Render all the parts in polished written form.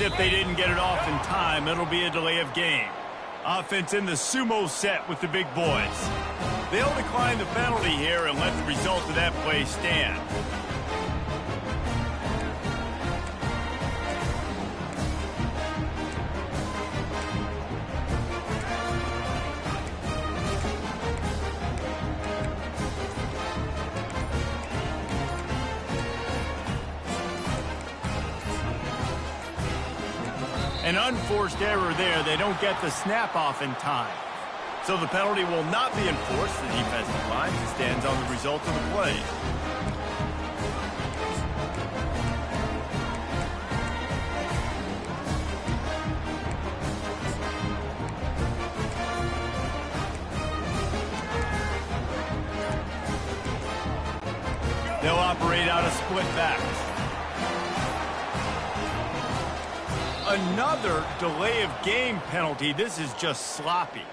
Because if they didn't get it off in time, it'll be a delay of game. Offense in the sumo set with the big boys. They'll decline the penalty here and let the result of that play stand. An unforced error there. They don't get the snap off in time. So the penalty will not be enforced. The defensive line stands on the result of the play. They'll operate out of split backs. Another delay of game penalty. This is just sloppy.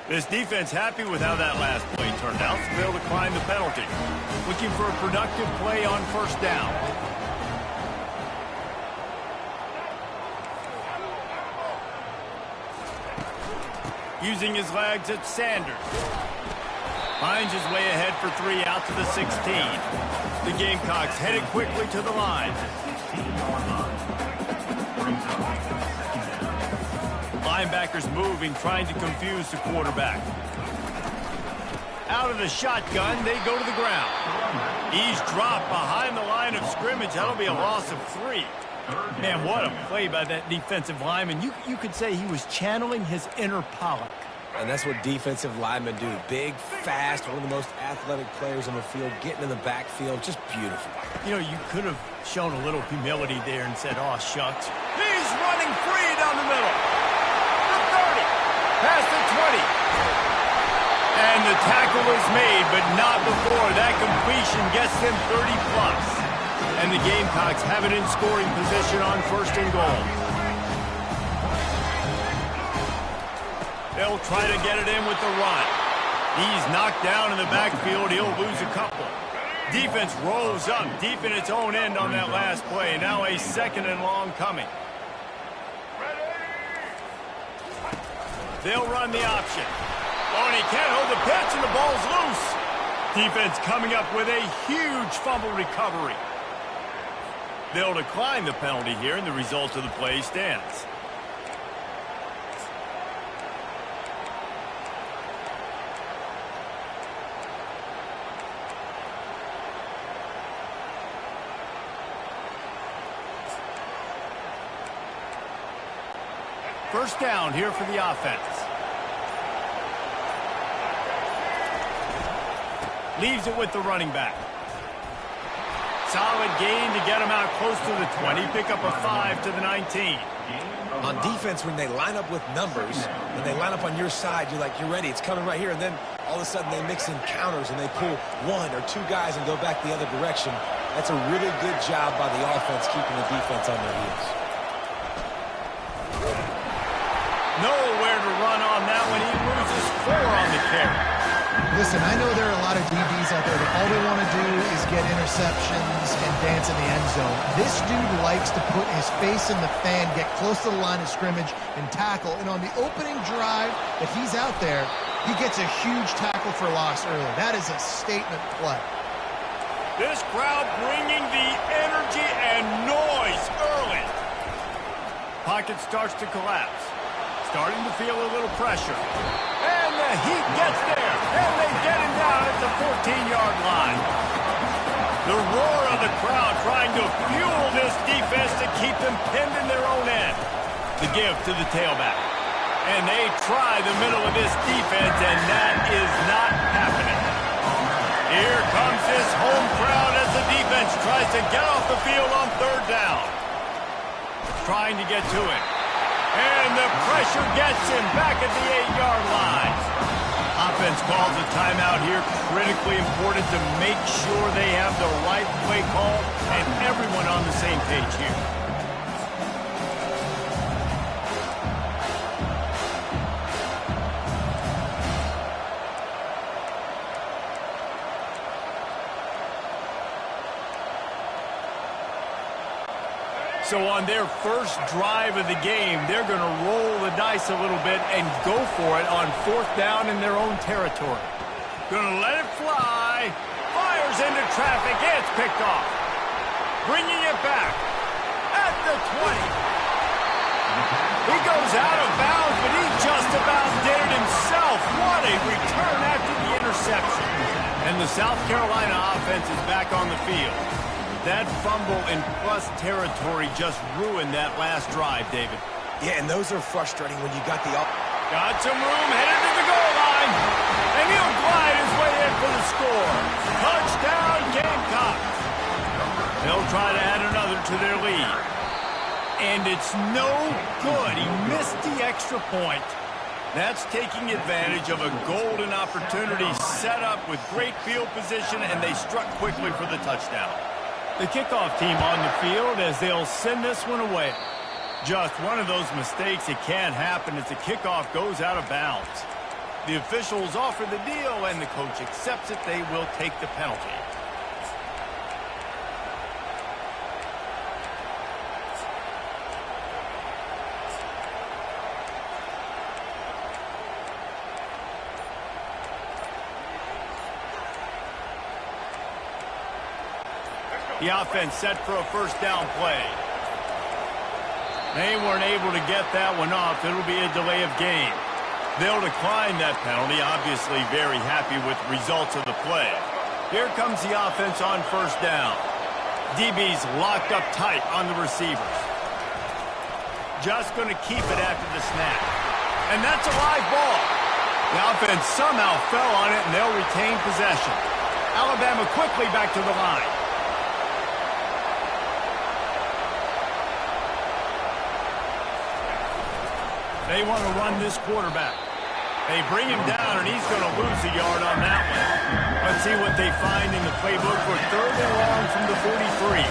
This defense happy with how that last play turned out, so they'll decline the penalty. Looking for a productive play on first down. Using his legs, it's Sanders. Finds his way ahead for 3 out to the 16. The Gamecocks headed quickly to the line. Linebackers moving, trying to confuse the quarterback. Out of the shotgun, they go to the ground. He's dropped behind the line of scrimmage. That'll be a loss of 3. Man, what a play by that defensive lineman. You could say he was channeling his inner Pollock. And that's what defensive linemen do. Big, fast, one of the most athletic players on the field, getting in the backfield, just beautiful. You know, you could have shown a little humility there and said, oh, shucks. He's running free down the middle. The 30, past the 20. And the tackle is made, but not before. That completion gets them 30-plus. And the Gamecocks have it in scoring position on first and goal. They'll try to get it in with the run. He's knocked down in the backfield. He'll lose a couple. Defense rolls up deep in its own end on that last play. Now a second and long coming. They'll run the option. Oh, and he can't hold the pitch, and the ball's loose. Defense coming up with a huge fumble recovery. They'll decline the penalty here, and the result of the play stands. First down here for the offense. Leaves it with the running back. Solid gain to get him out close to the 20. Pick up a 5 to the 19. On defense, when they line up with numbers, when they line up on your side, you're like, you're ready, it's coming right here. And then all of a sudden they mix in counters and they pull 1 or 2 guys and go back the other direction. That's a really good job by the offense keeping the defense on their heels. Nowhere to run on that one. He loses 4 on the carry. Listen, I know there are a lot of DBs out there that all they want to do is get interceptions and dance in the end zone. This dude likes to put his face in the fan, get close to the line of scrimmage, and tackle. And on the opening drive that he's out there, he gets a huge tackle for loss early. That is a statement play. This crowd bringing the energy and noise early. Pocket starts to collapse. Starting to feel a little pressure. And the heat gets there. And they get him down at the 14-yard line. The roar of the crowd trying to fuel this defense to keep them pinned in their own end. The give to the tailback. And they try the middle of this defense, and that is not happening. Here comes this home crowd as the defense tries to get off the field on third down. Trying to get to it. And the pressure gets him back at the 8-yard line. Offense calls a timeout here. Critically important to make sure they have the right play call and everyone on the same page here. So on their first drive of the game, they're going to roll the dice a little bit and go for it on 4th down in their own territory. Going to let it fly. Fires into traffic. It's picked off. Bringing it back at the 20. He goes out of bounds, but he just about did it himself. What a return after the interception. And the South Carolina offense is back on the field. That fumble in plus territory just ruined that last drive, David. Yeah, and those are frustrating when you got the... Got some room, headed to the goal line. And he'll glide his way in for the score. Touchdown, Gamecocks. They'll try to add another to their lead. And it's no good. He missed the extra point. That's taking advantage of a golden opportunity set up with great field position, and they struck quickly for the touchdown. The kickoff team on the field as they'll send this one away. Just one of those mistakes. It can't happen as the kickoff goes out of bounds. The officials offer the deal, and the coach accepts it. They will take the penalty. The offense set for a first down play. They weren't able to get that one off. It'll be a delay of game. They'll decline that penalty, obviously very happy with the results of the play. Here comes the offense on first down. DB's locked up tight on the receivers. Just going to keep it after the snap. And that's a live ball. The offense somehow fell on it, and they'll retain possession. Alabama quickly back to the line. They want to run this quarterback. They bring him down, and he's going to lose a yard on that one. Let's see what they find in the playbook for 3rd and long from the 43.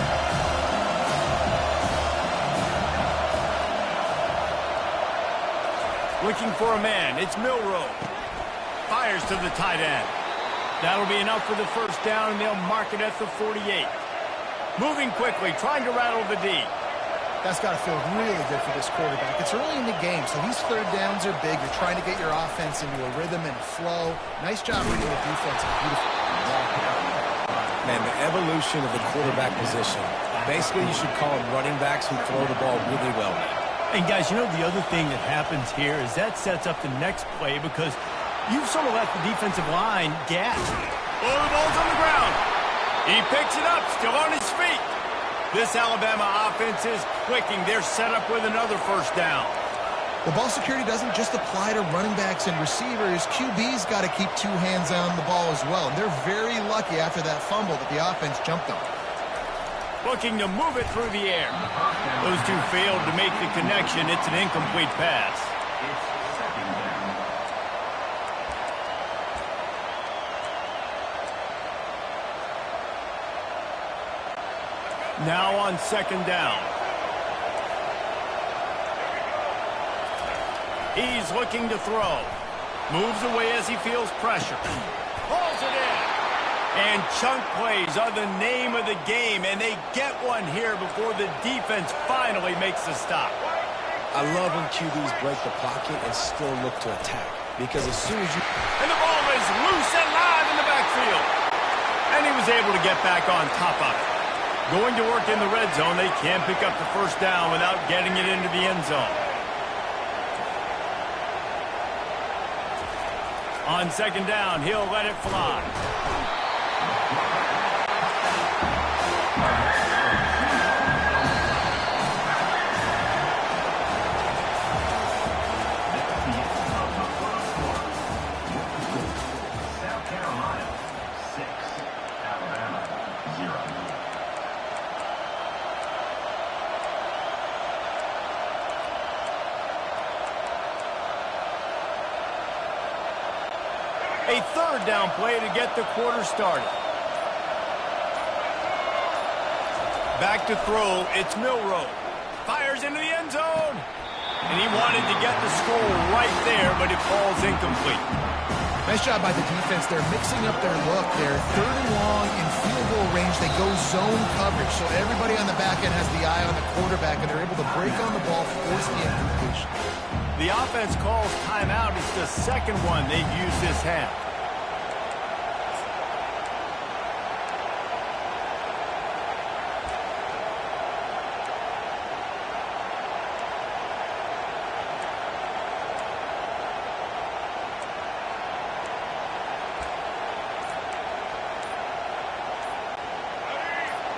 Looking for a man. It's Milroe. Fires to the tight end. That'll be enough for the first down, and they'll mark it at the 48. Moving quickly, trying to rattle the D. That's got to feel really good for this quarterback. It's early in the game, so these 3rd downs are big. You're trying to get your offense into a rhythm and flow. Nice job reading the defense. Beautiful. Man, the evolution of the quarterback position. Basically, you should call them running backs who throw the ball really well, man. And, guys, you know the other thing that happens here is that sets up the next play because you've sort of let the defensive line gap. Oh, the ball's on the ground. He picks it up, still on his feet. This Alabama offense is clicking. They're set up with another first down. The ball security doesn't just apply to running backs and receivers. QB's got to keep 2 hands on the ball as well. They're very lucky after that fumble that the offense jumped on. Looking to move it through the air. Those two failed to make the connection. It's an incomplete pass. Now on 2nd down. He's looking to throw. Moves away as he feels pressure. Pulls it in. And chunk plays are the name of the game, and they get one here before the defense finally makes the stop. I love when QBs break the pocket and still look to attack. Because as soon as you... And the ball is loose and live in the backfield. And he was able to get back on top of it. Going to work in the red zone, they can't pick up the first down without getting it into the end zone. On 2nd down, he'll let it fly. South Carolina 6, Alabama 0. A 3rd down play to get the quarter started. Back to throw, it's Milroe. Fires into the end zone. And he wanted to get the score right there, but it falls incomplete. Nice job by the defense. They're mixing up their look. They're third and long in field goal range. They go zone coverage. So everybody on the back end has the eye on the quarterback, and they're able to break on the ball, force the incompletion. The offense calls timeout. It's the second one they've used this half.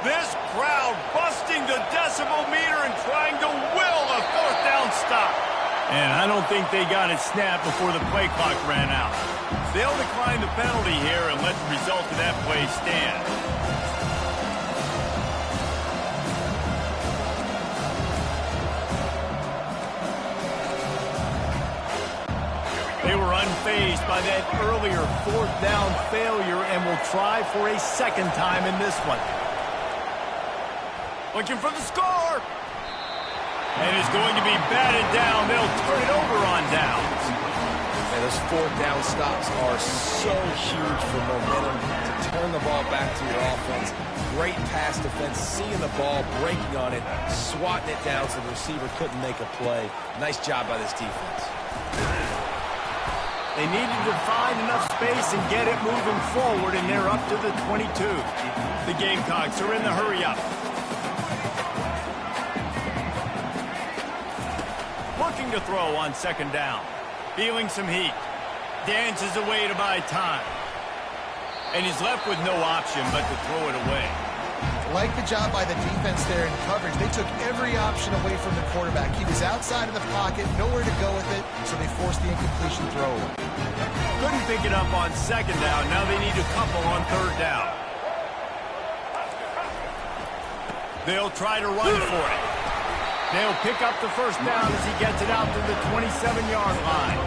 This crowd busting the decibel meter and trying to will a fourth down stop. And I don't think they got it snapped before the play clock ran out. They'll decline the penalty here and let the result of that play stand. They were unfazed by that earlier fourth down failure and will try for a second time in this one. Looking for the score. And it's going to be batted down. They'll turn it over on downs. And those fourth down stops are so huge for momentum to turn the ball back to your offense. Great pass defense, seeing the ball, breaking on it, swatting it down so the receiver couldn't make a play. Nice job by this defense. They needed to find enough space and get it moving forward, and they're up to the 22. The Gamecocks are in the hurry-up. Looking to throw on second down. Feeling some heat. Dances away to buy time. And he's left with no option but to throw it away. Like the job by the defense there in coverage. They took every option away from the quarterback. He was outside of the pocket, nowhere to go with it, so they forced the incompletion throw away. Couldn't pick it up on second down. Now they need a couple on third down. They'll try to run for it. They'll pick up the first down as he gets it out to the 27-yard line.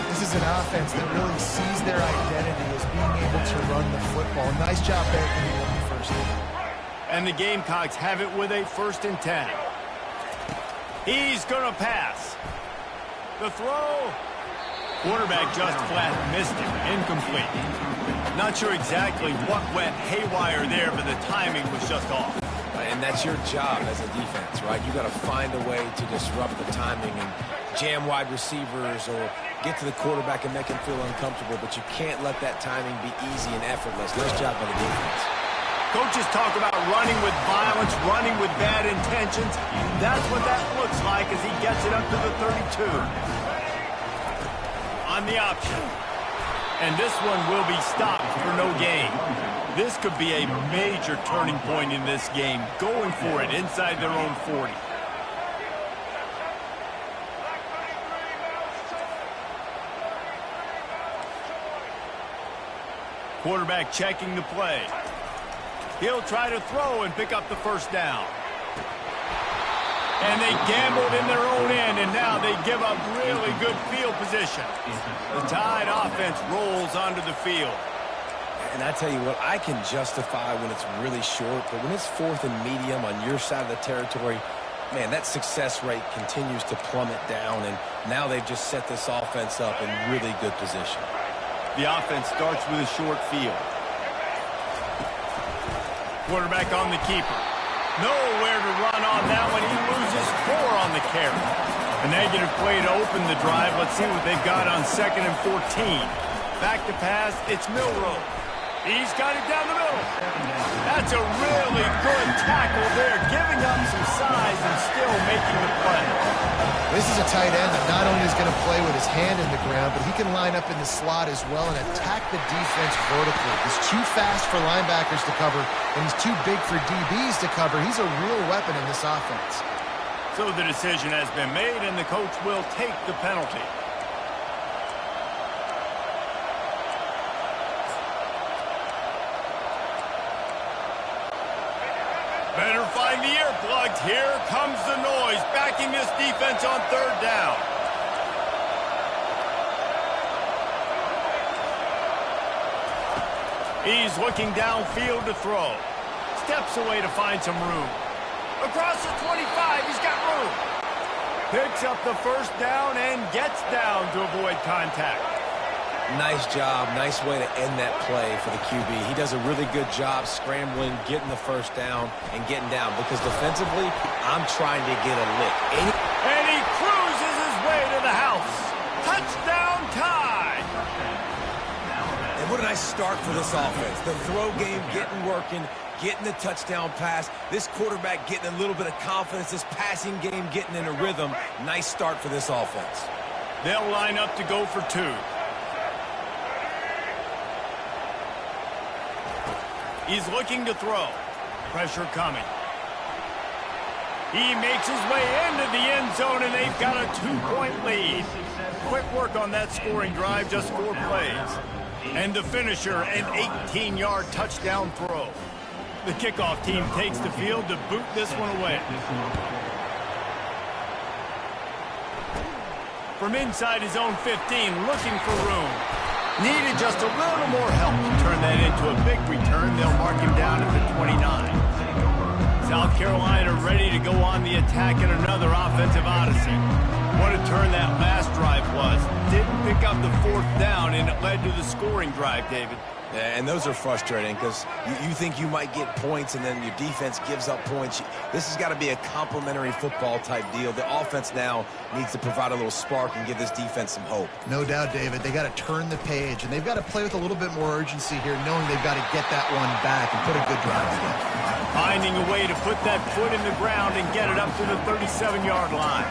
This is an offense that really sees their identity as being able to run the football. Nice job there picking up the first down. And the Gamecocks have it with a 1st and 10. He's going to pass. The throw. Quarterback just flat missed it. Incomplete. Not sure exactly what went haywire there, but the timing was just off. And that's your job as a defense, right? You got to find a way to disrupt the timing and jam wide receivers or get to the quarterback and make him feel uncomfortable, but you can't let that timing be easy and effortless. Nice job by the defense. Coaches talk about running with violence, running with bad intentions. That's what that looks like as he gets it up to the 32. On the option. And this one will be stopped for no gain. This could be a major turning point in this game, going for it inside their own 40. Quarterback checking the play. He'll try to throw and pick up the first down. And they gambled in their own end, and now they give up really good field position. The Tide offense rolls onto the field. And I tell you what, I can justify when it's really short, but when it's 4th and medium on your side of the territory, man, that success rate continues to plummet down, and now they've just set this offense up in really good position. The offense starts with a short field. Quarterback on the keeper. Nowhere to run on that one. He loses 4 on the carry. A negative play to open the drive. Let's see what they've got on 2nd and 14. Back to pass. It's Milroe. He's got it down the middle. That's a really good tackle there, giving up some size and still making the play. This is a tight end that not only is going to play with his hand in the ground, but he can line up in the slot as well and attack the defense vertically. He's too fast for linebackers to cover, and he's too big for DBs to cover. He's a real weapon in this offense. So the decision has been made, and the coach will take the penalty. Better find the earplugs. Here comes the noise, backing this defense on third down. He's looking downfield to throw. Steps away to find some room. Across the 25, he's got room. Picks up the first down and gets down to avoid contact. Nice job. Nice way to end that play for the QB. He does a really good job scrambling, getting the first down, and getting down. Because defensively, I'm trying to get a lick. And he cruises his way to the house. Touchdown tie. And what a nice start for this offense. The throw game getting working, getting the touchdown pass. This quarterback getting a little bit of confidence. This passing game getting in a rhythm. Nice start for this offense. They'll line up to go for two. He's looking to throw. Pressure coming. He makes his way into the end zone, and they've got a 2-point lead. Quick work on that scoring drive, just 4 plays. And the finisher, an 18-yard touchdown throw. The kickoff team takes the field to boot this one away. From inside his own 15, looking for room. Needed just a little more help to turn that into a big return. They'll mark him down at the 29. South Carolina ready to go on the attack in another offensive odyssey. What a turn that last drive was. Didn't pick up the 4th down, and it led to the scoring drive, David. Yeah, and those are frustrating because you think you might get points and then your defense gives up points. This has got to be a complementary football type deal. The offense now needs to provide a little spark and give this defense some hope. No doubt, David. They got to turn the page, and they've got to play with a little bit more urgency here, knowing they've got to get that one back and put a good drive together. Finding a way to put that foot in the ground and get it up to the 37-yard line.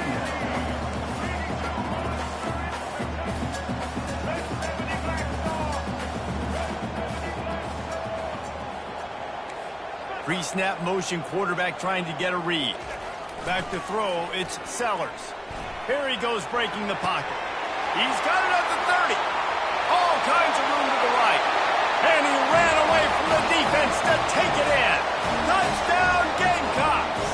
Pre-snap motion quarterback trying to get a read. Back to throw, it's Sellers. Here he goes breaking the pocket. He's got it at the 30. All kinds of room to the right. And he ran away from the defense to take it in. Touchdown Gamecocks!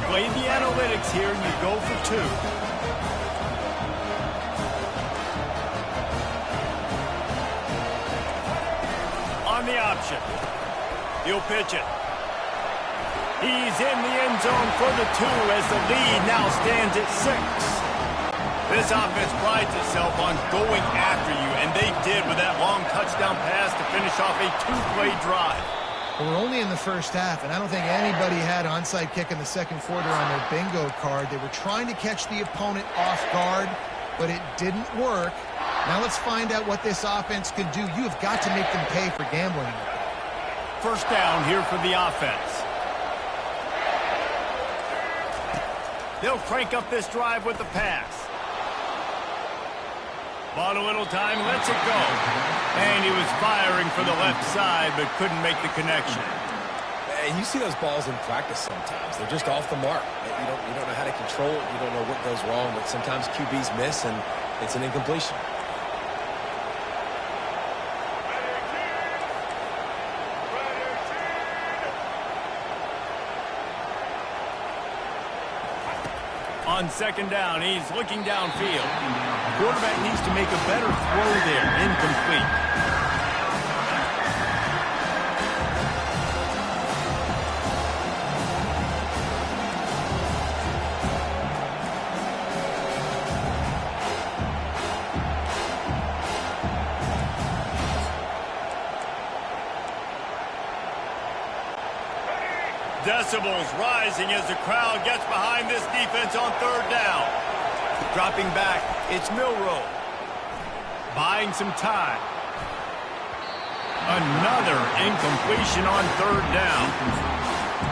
Play the analytics here and you go for two. On the option. He'll pitch it. He's in the end zone for the 2 as the lead now stands at 6. This offense prides itself on going after you, and they did with that long touchdown pass to finish off a 2-play drive. Well, we're only in the first half, and I don't think anybody had onside kick in the second quarter on their bingo card. They were trying to catch the opponent off guard, but it didn't work. Now let's find out what this offense can do. You have got to make them pay for gambling. First down here for the offense. They'll crank up this drive with the pass. Bought a little time, lets it go. And he was firing for the left side, but couldn't make the connection. And you see those balls in practice sometimes. They're just off the mark. You don't know how to control it. You don't know what goes wrong, but sometimes QBs miss, and it's an incompletion. On second down, he's looking downfield. The quarterback needs to make a better throw there. Incomplete. Decibels rising as the crowd gets behind this defense on third down. Dropping back, it's Milroe. Buying some time. Another incompletion on third down.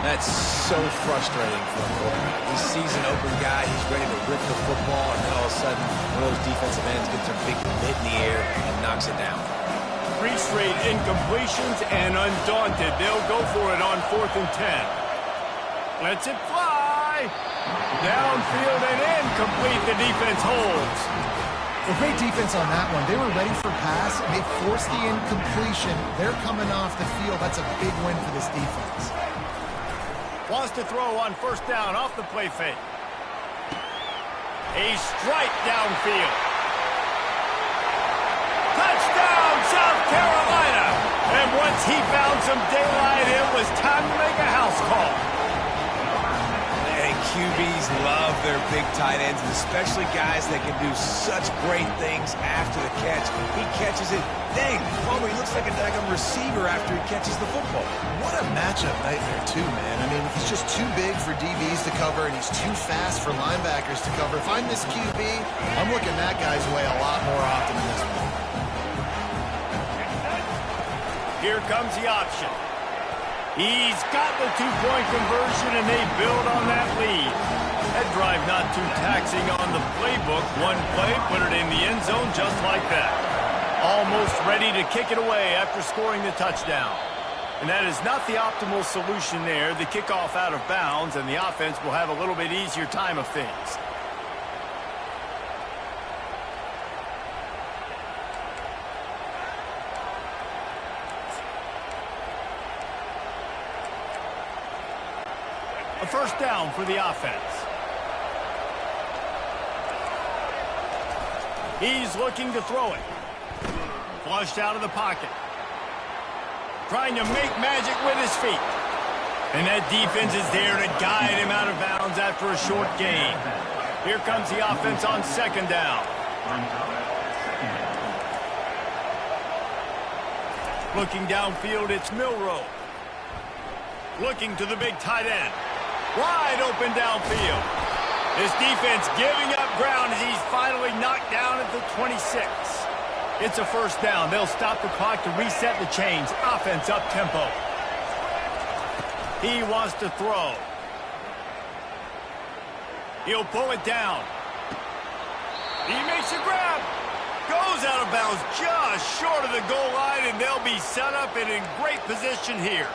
That's so frustrating for a quarterback. He sees an open guy, he's ready to rip the football, and then all of a sudden, one of those defensive ends gets a big mitt in the air and knocks it down. 3 straight incompletions, and undaunted, they'll go for it on 4th and 10. Lets it fly. Downfield and incomplete. The defense holds. Well, great defense on that one. They were ready for pass, and they forced the incompletion. They're coming off the field. That's a big win for this defense. Wants to throw on first down off the play fake. A strike downfield. Touchdown, South Carolina. And once he found some daylight, it was time to make a house call. Defenses love their big tight ends, and especially guys that can do such great things after the catch. He catches it. Dang, Palmer, he looks like a daggum receiver after he catches the football. What a matchup nightmare, too, man. I mean, he's just too big for DBs to cover, and he's too fast for linebackers to cover. If I'm this QB, I'm looking that guy's way a lot more often than this one. Here comes the option. He's got the two-point conversion, and they build on that lead. That drive not too taxing on the playbook. One play, put it in the end zone just like that. Almost ready to kick it away after scoring the touchdown. And that is not the optimal solution there. The kickoff out of bounds, and the offense will have a little bit easier time of things. A first down for the offense. He's looking to throw it. Flushed out of the pocket. Trying to make magic with his feet. And that defense is there to guide him out of bounds after a short gain. Here comes the offense on second down. Looking downfield, it's Milroe. Looking to the big tight end. Wide open downfield. This defense giving up ground as he's finally knocked down at the 26. It's a first down. They'll stop the clock to reset the chains. Offense up tempo. He wants to throw. He'll pull it down. He makes a grab. Goes out of bounds just short of the goal line, and they'll be set up and in great position here.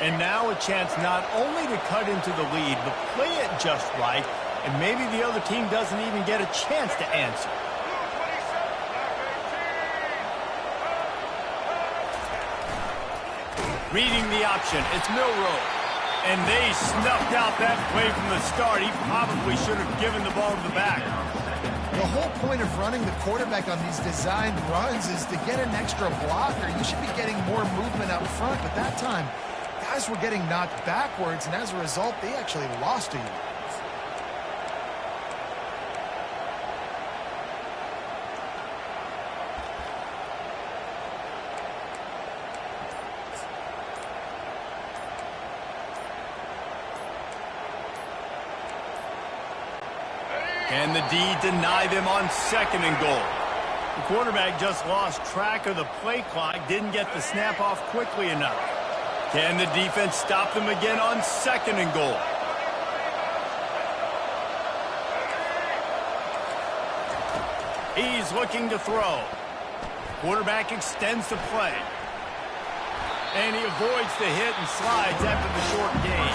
And now a chance not only to cut into the lead, but play it just right, and maybe the other team doesn't even get a chance to answer. Reading the option, it's Milroe. And they snuffed out that play from the start. He probably should have given the ball to the back. The whole point of running the quarterback on these designed runs is to get an extra blocker. You should be getting more movement up front, but that time, guys were getting knocked backwards, and as a result, they actually lost to you. Can the D deny them on second and goal? The quarterback just lost track of the play clock, didn't get the snap off quickly enough. Can the defense stop them again on second and goal? He's looking to throw. Quarterback extends the play. And he avoids the hit and slides after the short gain.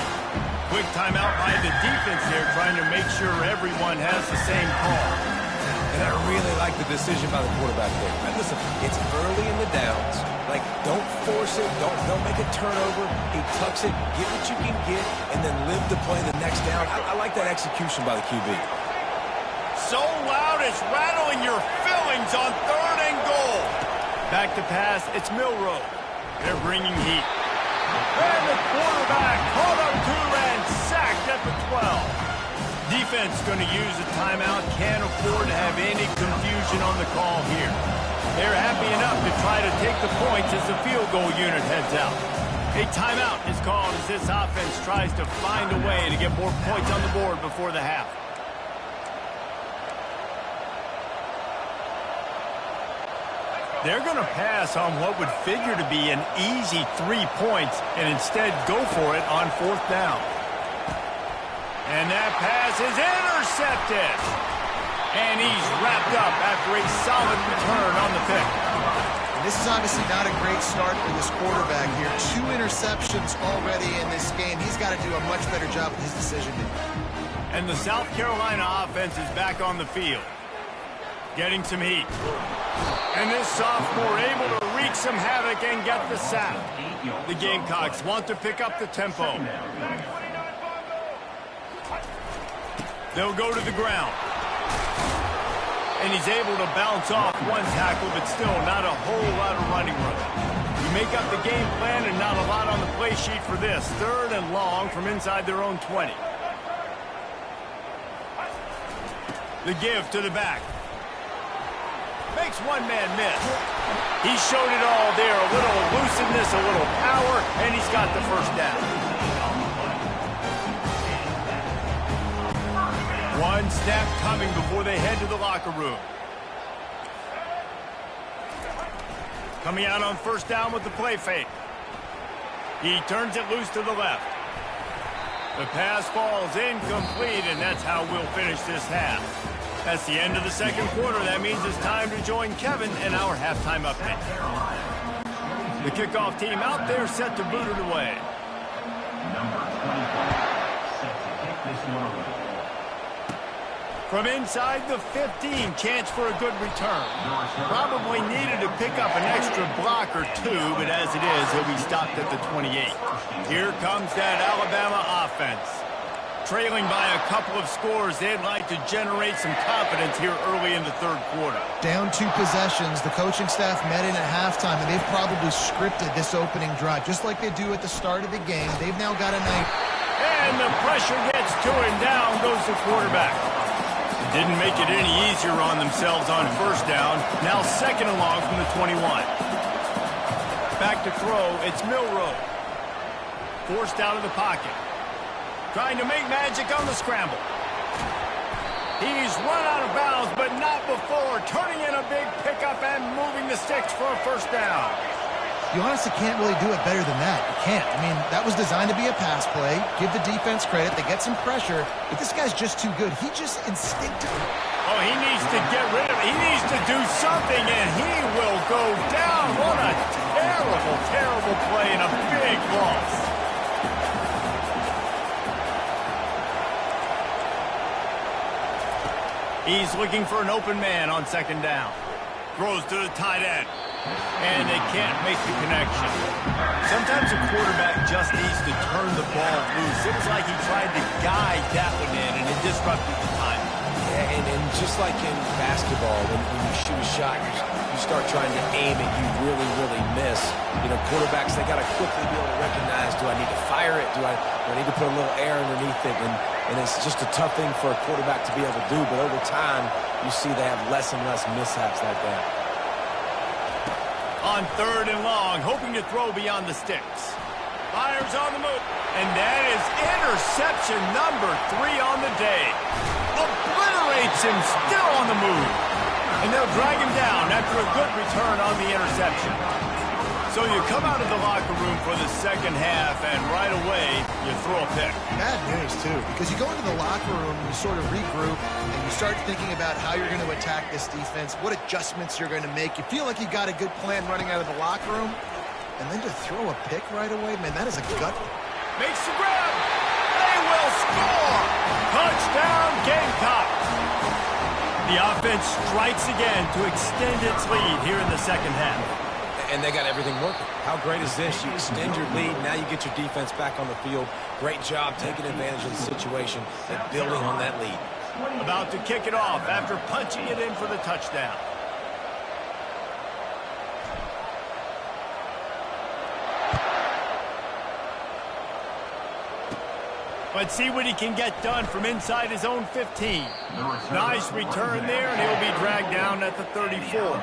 Quick timeout by the defense there, trying to make sure everyone has the same call. And I really like the decision by the quarterback there. And listen, it's early in the downs. Like, don't force it. Don't make a turnover. He tucks it, get what you can get, and then live to play the next down. I like that execution by the QB. So loud it's rattling your fillings on third and goal. Back to pass, it's Milroe. They're bringing heat. And the quarterback caught up to and sacked at the 12. Defense going to use a timeout. Can't afford to have any confusion on the call here. They're happy enough to try to take the points as the field goal unit heads out. A timeout is called as this offense tries to find a way to get more points on the board before the half. They're going to pass on what would figure to be an easy 3 points and instead go for it on fourth down. And that pass is intercepted. And he's wrapped up after a solid return on the pick. And this is obviously not a great start for this quarterback here. 2 interceptions already in this game. He's got to do a much better job with his decision-making. And the South Carolina offense is back on the field. Getting some heat. And this sophomore able to wreak some havoc and get the sack. The Gamecocks want to pick up the tempo. They'll go to the ground. And he's able to bounce off one tackle, but still not a whole lot of running room. You make up the game plan and not a lot on the play sheet for this. 3rd and long from inside their own 20. The give to the back. Makes one man miss. He showed it all there. A little elusiveness, a little power, and he's got the first down. One snap coming before they head to the locker room. Coming out on 1st down with the play fake. He turns it loose to the left. The pass falls incomplete, and that's how we'll finish this half. That's the end of the 2nd quarter. That means it's time to join Kevin in our halftime update. The kickoff team out there set to boot it away. Number 25, set to kick this one away. From inside the 15, chance for a good return. Probably needed to pick up an extra block or two, but as it is, he'll be stopped at the 28. Here comes that Alabama offense. Trailing by a couple of scores, they'd like to generate some confidence here early in the 3rd quarter. Down 2 possessions. The coaching staff met in at halftime, and they've probably scripted this opening drive, just like they do at the start of the game. They've now got a night. And the pressure gets to him. Down goes the quarterback. Didn't make it any easier on themselves on 1st down. Now 2nd and long from the 21. Back to throw. It's Milroe. Forced out of the pocket. Trying to make magic on the scramble. He's run out of bounds, but not before. Turning in a big pickup and moving the sticks for a 1st down. You honestly can't really do it better than that. You can't. I mean, that was designed to be a pass play. Give the defense credit. They get some pressure. But this guy's just too good. He just instinctively... Oh, he needs to get rid of it. He needs to do something, and he will go down. What a terrible, terrible play and a big loss. He's looking for an open man on 2nd down. Throws to the tight end. And they can't make the connection. Sometimes a quarterback just needs to turn the ball loose. It was like he tried to guide that one in, and it disrupted the time. Yeah, and just like in basketball, when you shoot a shot, you start trying to aim it, you really, really miss. You know, quarterbacks, they got to quickly be able to recognize, do I need to fire it? Do I need to put a little air underneath it? And it's just a tough thing for a quarterback to be able to do. But over time, you see they have less and less mishaps like that. On 3rd and long, hoping to throw beyond the sticks. Fires on the move. And that is interception number 3 on the day. Obliterates him, still on the move. And they'll drag him down after a good return on the interception. So you come out of the locker room for the 2nd half, and right away, you throw a pick. Bad news, too, because you go into the locker room and you sort of regroup and you start thinking about how you're going to attack this defense, what adjustments you're going to make. You feel like you got a good plan running out of the locker room, and then to throw a pick right away, man, that is a gut. Makes the grab. They will score. Touchdown, Gamecocks. The offense strikes again to extend its lead here in the 2nd half. And they got everything working. How great is this? You extend your lead, now you get your defense back on the field. Great job taking advantage of the situation and building on that lead. About to kick it off after punching it in for the touchdown. Let's see what he can get done from inside his own 15. Nice return there, and he'll be dragged down at the 34.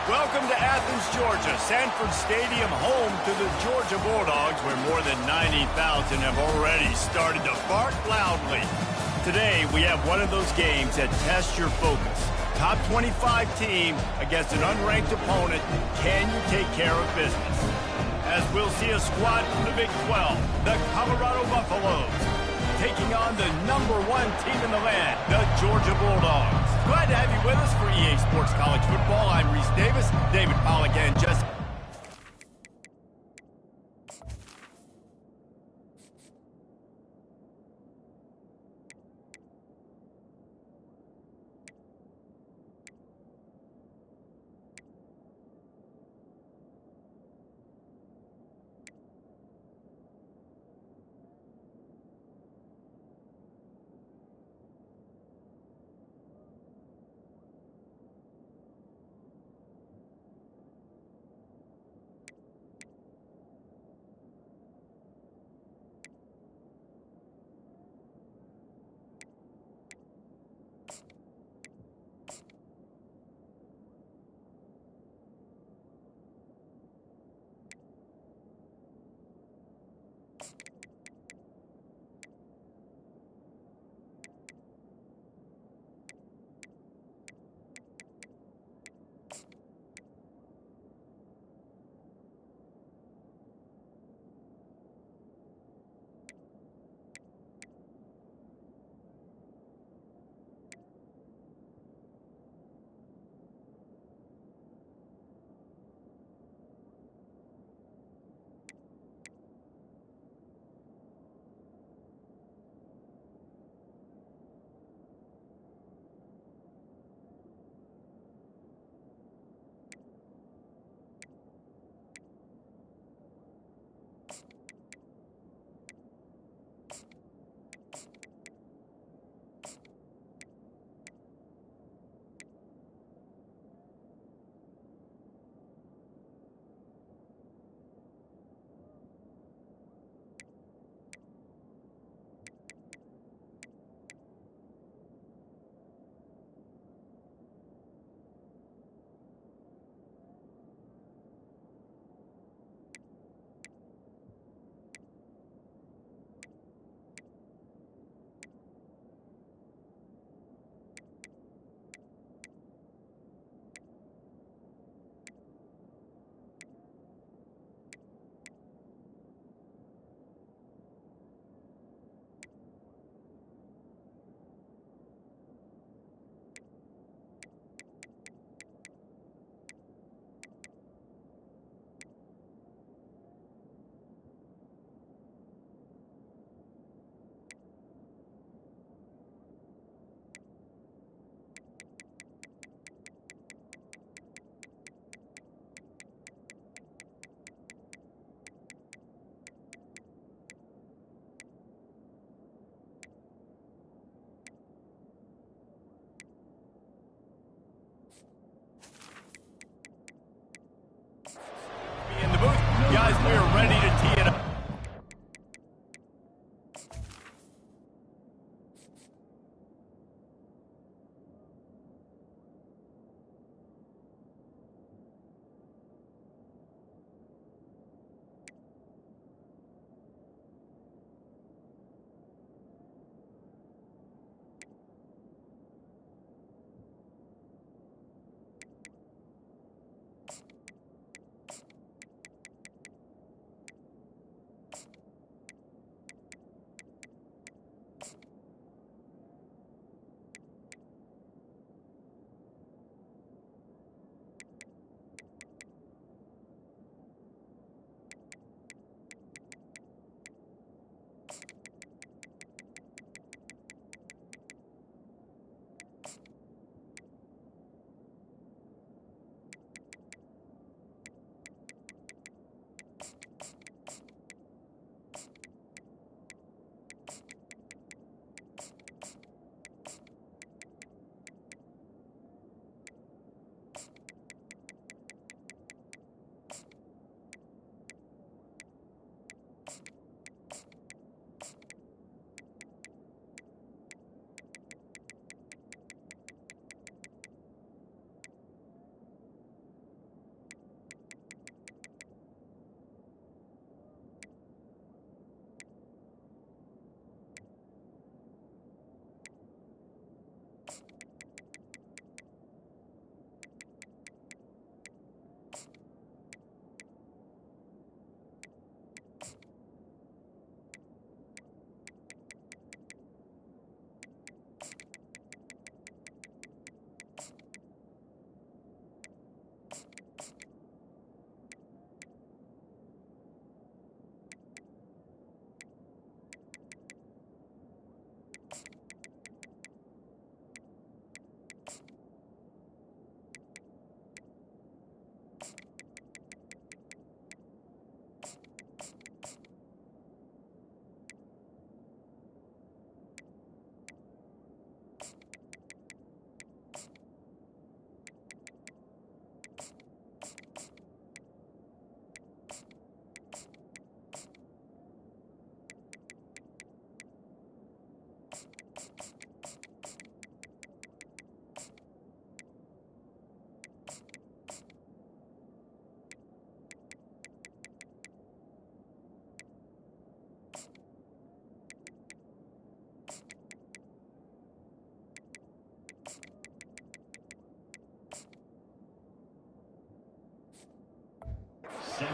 Welcome to Athens, Georgia, Sanford Stadium, home to the Georgia Bulldogs, where more than 90,000 have already started to bark loudly. Today, we have one of those games that tests your focus. Top 25 team against an unranked opponent. Can you take care of business? As we'll see a squad from the Big 12, the Colorado Buffaloes, taking on the #1 team in the land, the Georgia Bulldogs. Glad to have you with us for EA Sports College Football. I'm Reese Davis, David Pollack, and Jesse.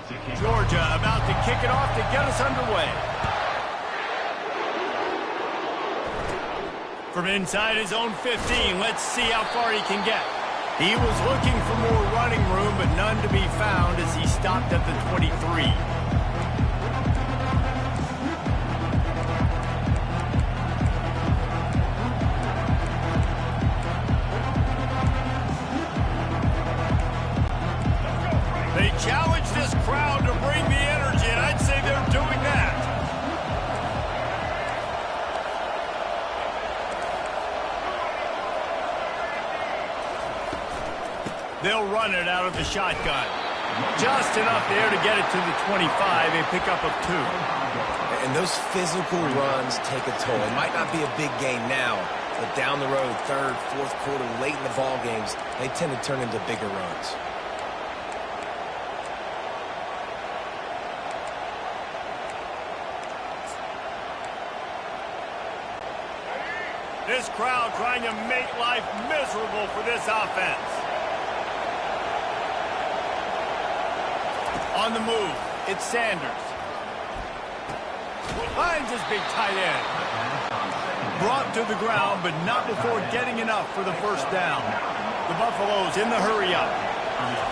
to kick. Georgia about to kick it off to get us underway. From inside his own 15, let's see how far he can get. He was looking for more running room, but none to be found as he stopped at the 23. They challenge this crowd to bring the energy, and I'd say they're doing that. They'll run it out of the shotgun. Just enough there to get it to the 25, a pickup of 2. And those physical runs take a toll. It might not be a big gain now, but down the road, third, fourth quarter, late in the ball games, they tend to turn into bigger runs. This crowd trying to make life miserable for this offense. On the move, it's Sanders. Finds his big tight end. Brought to the ground, but not before getting enough for the first down. The Buffaloes in the hurry-up.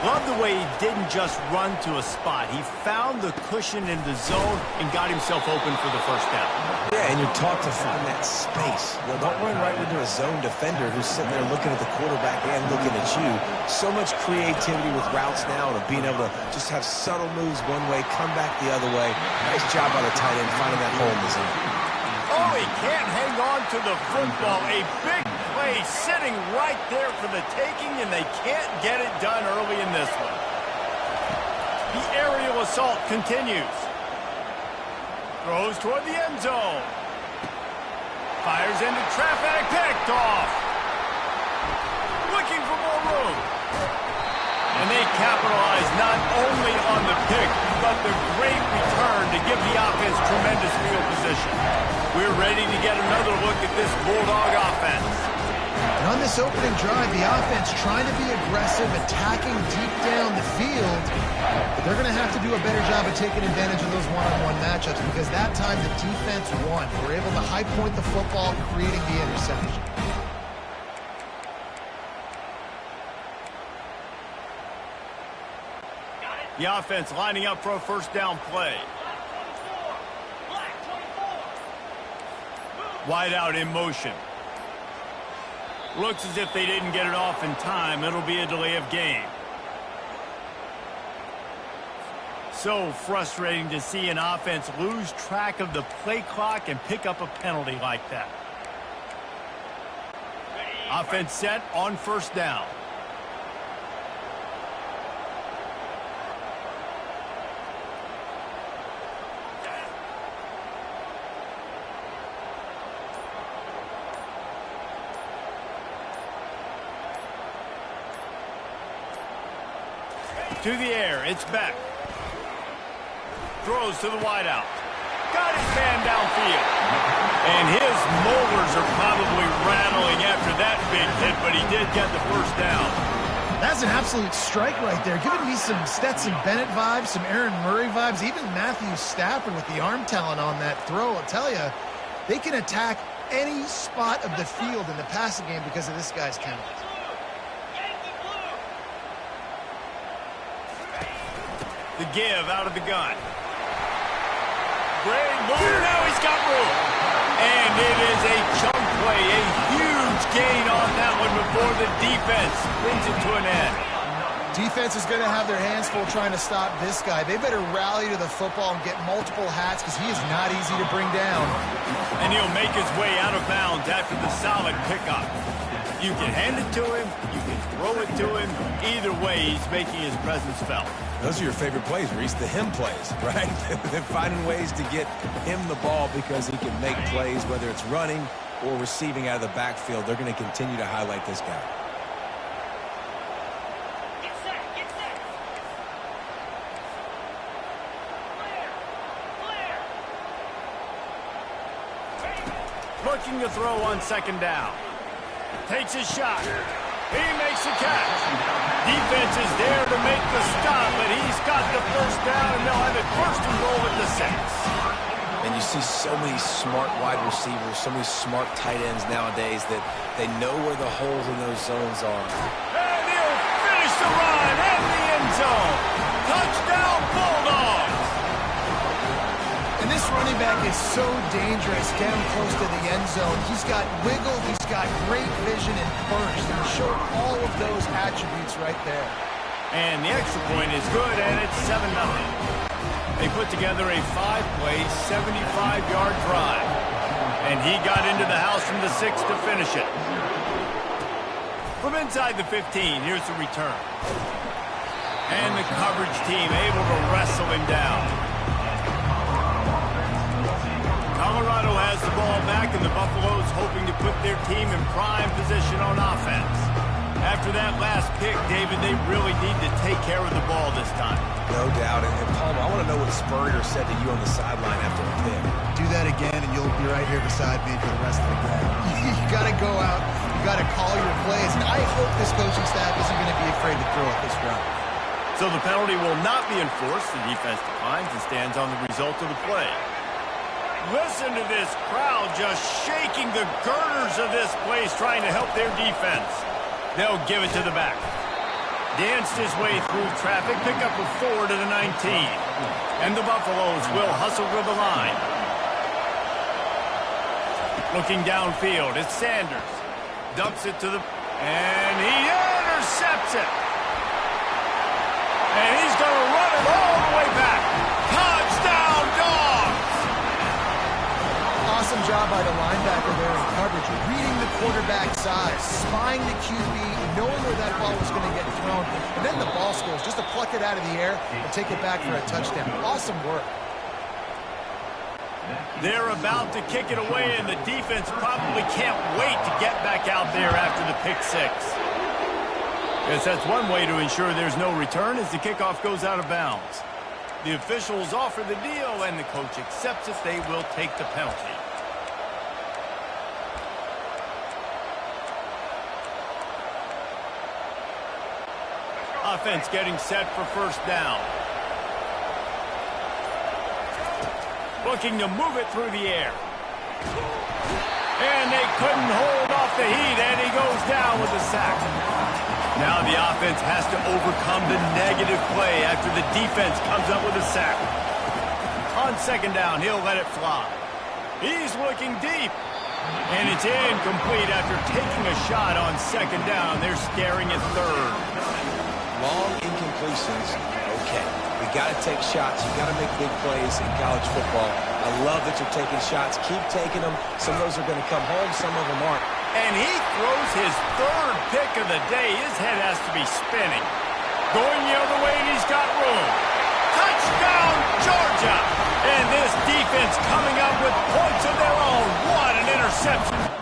Love the way he didn't just run to a spot. He found the cushion in the zone and got himself open for the first down. Yeah, and you're taught to find that space. Well, don't run right into a zone defender who's sitting there looking at the quarterback and looking at you. So much creativity with routes now and being able to just have subtle moves one way, come back the other way. Nice job by the tight end finding that hole in the zone. Oh, he can't hang on to the football. A big play sitting right there for the taking, and they can't get it done early in this one. The aerial assault continues. Throws toward the end zone. Fires into traffic, picked off. Looking for more room. And they capitalize not only on the pick, but the great return to give the offense tremendous field position. We're ready to get another look at this Bulldog offense. And on this opening drive, the offense trying to be aggressive, attacking deep down the field. But they're going to have to do a better job of taking advantage of those one-on-one matchups because that time the defense won. We're able to high point the football, creating the interception. The offense lining up for a first down play. Wide out in motion. Looks as if they didn't get it off in time. It'll be a delay of game. So frustrating to see an offense lose track of the play clock and pick up a penalty like that. Offense set on first down. To the air, it's Beck. Throws to the wideout. Got his man downfield. And his molars are probably rattling after that big hit, but he did get the first down. That's an absolute strike right there. Giving me some Stetson Bennett vibes, some Aaron Murray vibes, even Matthew Stafford with the arm talent on that throw. I'll tell you, they can attack any spot of the field in the passing game because of this guy's talent. The give out of the gun. Great move. Now he's got room. And it is a chunk play. A huge gain on that one before the defense brings it to an end. Defense is going to have their hands full trying to stop this guy. They better rally to the football and get multiple hats because he is not easy to bring down. And he'll make his way out of bounds after the solid pickup. You can hand it to him. You can throw it to him. Either way, he's making his presence felt. Those are your favorite plays, Reese, the him plays, right? They're finding ways to get him the ball because he can make plays, whether it's running or receiving out of the backfield. They're going to continue to highlight this guy. Get set, get set. Clear, Looking to throw on second down. Takes his shot. He makes the catch. Defense is there to make the stop, but he's got the first down, and they'll have it first and goal at the 6. And you see so many smart wide receivers, so many smart tight ends nowadays that they know where the holes in those zones are. And he'll finish the run in the end zone. Touchdown, Bulldogs! And this running back is so dangerous down close to the end zone. He's got wiggle, he's got great vision and burst, and he showed all of those attributes right there. And the extra point is good, and it's 7-0. They put together a 5-play, 75-yard drive. And he got into the house from the 6 to finish it. From inside the 15, here's the return. And the coverage team able to wrestle him down. Colorado has the ball back, and the Buffaloes hoping to put their team in prime position on offense. After that last pick, David, they really need to take care of the ball this time. No doubt. And Palmer, I want to know what Spurrier said to you on the sideline after the pick. Do that again, and you'll be right here beside me for the rest of the game. You got to go out. You got to call your plays. And I hope this coaching staff isn't going to be afraid to throw at this route. So the penalty will not be enforced. The defense declines and stands on the result of the play. Listen to this crowd just shaking the girders of this place, trying to help their defense. They'll give it to the back. Danced his way through traffic, pick up a 4 to the 19. And the Buffaloes will hustle to the line. Looking downfield, it's Sanders. Dumps it to the... and he intercepts it. And he's going to run it all the way back. Touchdown, Dogs! Awesome job by the linebacker there in coverage, reading the quarterback's size, spying the QB, knowing where that ball was going to get thrown, and then the ball scores, just to pluck it out of the air and take it back for a touchdown. Awesome work. They're about to kick it away, and the defense probably can't wait to get back out there after the pick 6. Guess that's one way to ensure there's no return as the kickoff goes out of bounds. The officials offer the deal, and the coach accepts it. They will take the penalty. Offense getting set for first down. Looking to move it through the air. And they couldn't hold off the heat, and he goes down with a sack. Now the offense has to overcome the negative play after the defense comes up with a sack. On second down, he'll let it fly. He's looking deep. And it's incomplete after taking a shot on second down. They're staring at third. Long incompletions, okay. We got to take shots. You got to make big plays in college football. I love that you're taking shots. Keep taking them. Some of those are going to come home. Some of them aren't. And he throws his third pick of the day. His head has to be spinning. Going the other way, and he's got room. Touchdown, Georgia! And this defense coming up with points of their own. What an interception.